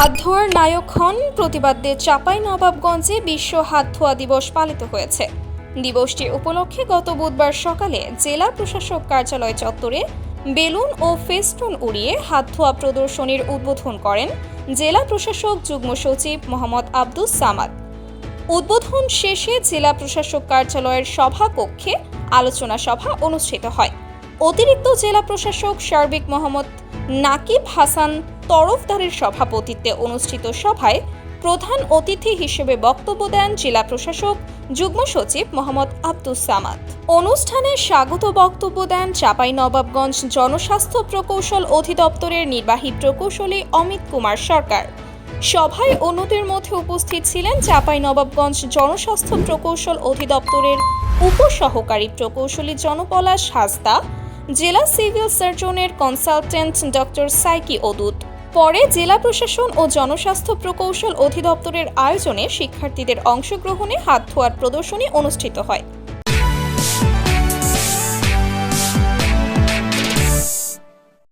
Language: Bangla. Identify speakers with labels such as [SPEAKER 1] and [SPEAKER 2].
[SPEAKER 1] হাত ধোয়ার নায়ক হন প্রতিবাদে চাঁপাইনবাবগঞ্জে বিশ্ব হাত ধোয়া দিবস পালিত হয়েছে। দিবসটি উপলক্ষে গত বুধবার সকালে জেলা প্রশাসক কার্যালয় চত্বরে বেলুন ও ফেস্টুন উড়িয়ে হাত ধোয়া প্রদর্শনীর উদ্বোধন করেন জেলা প্রশাসক যুগ্ম সচিব মোহাম্মদ আব্দুস সামাদ। উদ্বোধন শেষে জেলা প্রশাসক কার্যালয়ের সভাকক্ষে আলোচনা সভা অনুষ্ঠিত হয়। অতিরিক্ত জেলা প্রশাসক সার্বিক মোহাম্মদ নাকিব হাসান তরফদারের সভাপতিত্বে অনুষ্ঠিত সভায় প্রধান অতিথি হিসেবে বক্তব্য দেন জেলা প্রশাসক যুগ্ম সচিব মোহাম্মদ আব্দুস সামাদ। অনুষ্ঠানে স্বাগত বক্তব্য দেন চাঁপাইনবাবগঞ্জ জনস্বাস্থ্য প্রকৌশল অধিদপ্তরের নির্বাহী প্রকৌশলী অমিত কুমার সরকার। সভায় অন্যদের মধ্যে উপস্থিত ছিলেন চাঁপাইনবাবগঞ্জ জনস্বাস্থ্য প্রকৌশল অধিদপ্তরের উপসহকারী প্রকৌশলী জনপলাশ হাসদা, জেলা সিভিল সার্জনের কনসালটেন্ট ডক্টর সাইকি অদুত। পরে জেলা প্রশাসন ও জনস্বাস্থ্য প্রকৌশল অধিদপ্তরের আয়োজনে শিক্ষার্থীদের অংশগ্রহণে হাত ধোয়ার প্রদর্শনী অনুষ্ঠিত হয়।